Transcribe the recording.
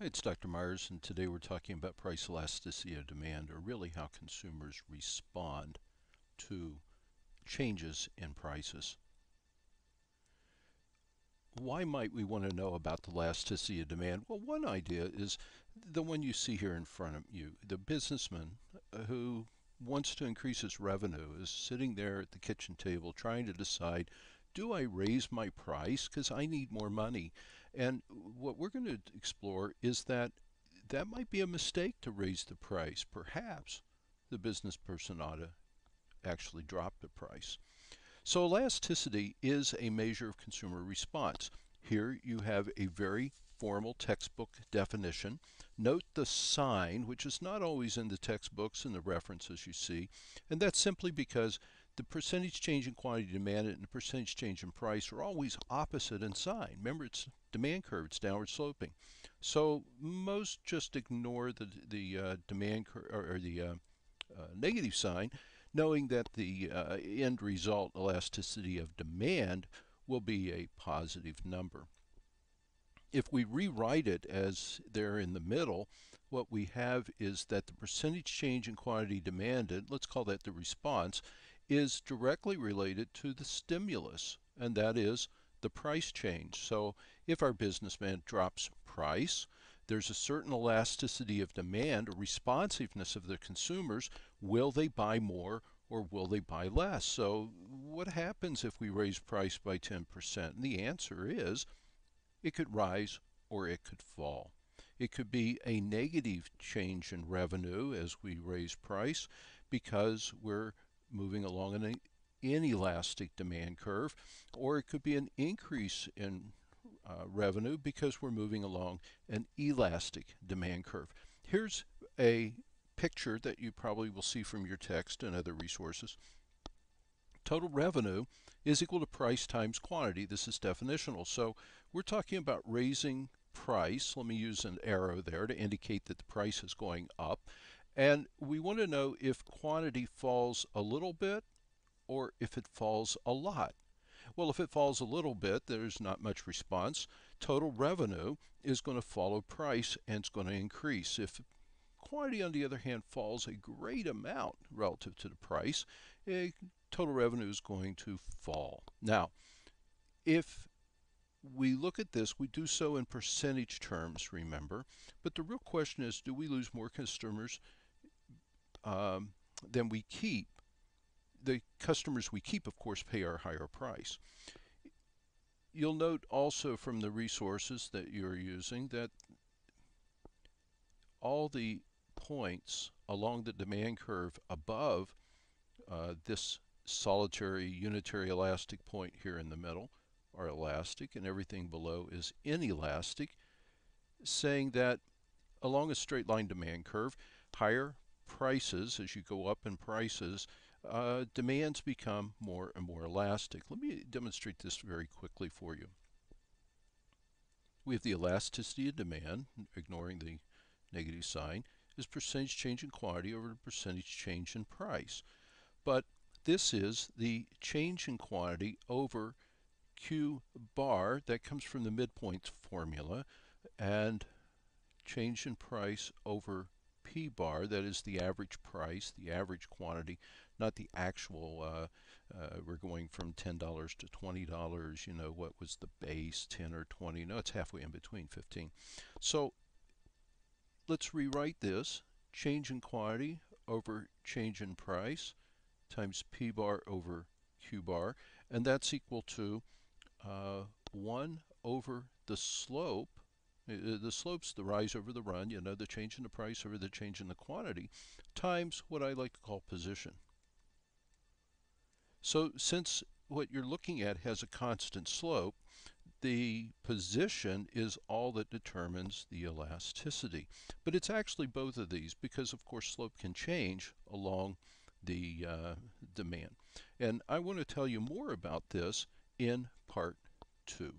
It's Dr. Myers, and today we're talking about price elasticity of demand, or really how consumers respond to changes in prices. Why might we want to know about the elasticity of demand? Well, one idea is the one you see here in front of you. The businessman who wants to increase his revenue is sitting there at the kitchen table trying to decide, do I raise my price because I need more money? And what we're going to explore is that might be a mistake to raise the price. Perhaps the business person ought to actually drop the price. So elasticity is a measure of consumer response. Here you have a very formal textbook definition. Note the sign, which is not always in the textbooks and the references you see, and that's simply because the percentage change in quantity demanded and the percentage change in price are always opposite in sign. Remember, it's demand curve, it's downward sloping. So most just ignore the demand curve or the negative sign, knowing that the end result elasticity of demand will be a positive number. If we rewrite it as there in the middle, what we have is that the percentage change in quantity demanded, let's call that the response, is directly related to the stimulus, and that is the price change. So if our businessman drops price, there's a certain elasticity of demand or responsiveness of the consumers. Will they buy more or will they buy less? So what happens if we raise price by 10%? And the answer is it could rise or it could fall. It could be a negative change in revenue as we raise price because we're moving along an inelastic demand curve, or it could be an increase in revenue because we're moving along an elastic demand curve. Here's a picture that you probably will see from your text and other resources. Total revenue is equal to price times quantity. This is definitional. So we're talking about raising price. Let me use an arrow there to indicate that the price is going up. And we want to know if quantity falls a little bit or if it falls a lot. Well, if it falls a little bit, there's not much response. Total revenue is going to follow price and it's going to increase. If quantity, on the other hand, falls a great amount relative to the price, total revenue is going to fall. Now, if we look at this, we do so in percentage terms, remember, but the real question is, do we lose more customers than we keep? The customers we keep, of course, pay our higher price. You'll note also from the resources that you're using that all the points along the demand curve above this solitary unitary elastic point here in the middle are elastic, and everything below is inelastic, saying that along a straight line demand curve, higher prices, as you go up in prices, demands become more and more elastic. Let me demonstrate this very quickly for you. We have the elasticity of demand, ignoring the negative sign, is percentage change in quantity over the percentage change in price. But this is the change in quantity over Q bar that comes from the midpoint formula, and change in price over P bar, that is the average price, the average quantity, not the actual, we're going from $10 to $20, you know, what was the base, 10 or 20? No, it's halfway in between, 15. So let's rewrite this. Change in quantity over change in price times P bar over Q bar, and that's equal to 1 over the slope. The slope's the rise over the run, you know, the change in the price over the change in the quantity, times what I like to call position. So since what you're looking at has a constant slope, the position is all that determines the elasticity. But it's actually both of these because, of course, slope can change along the demand. And I want to tell you more about this in part 2.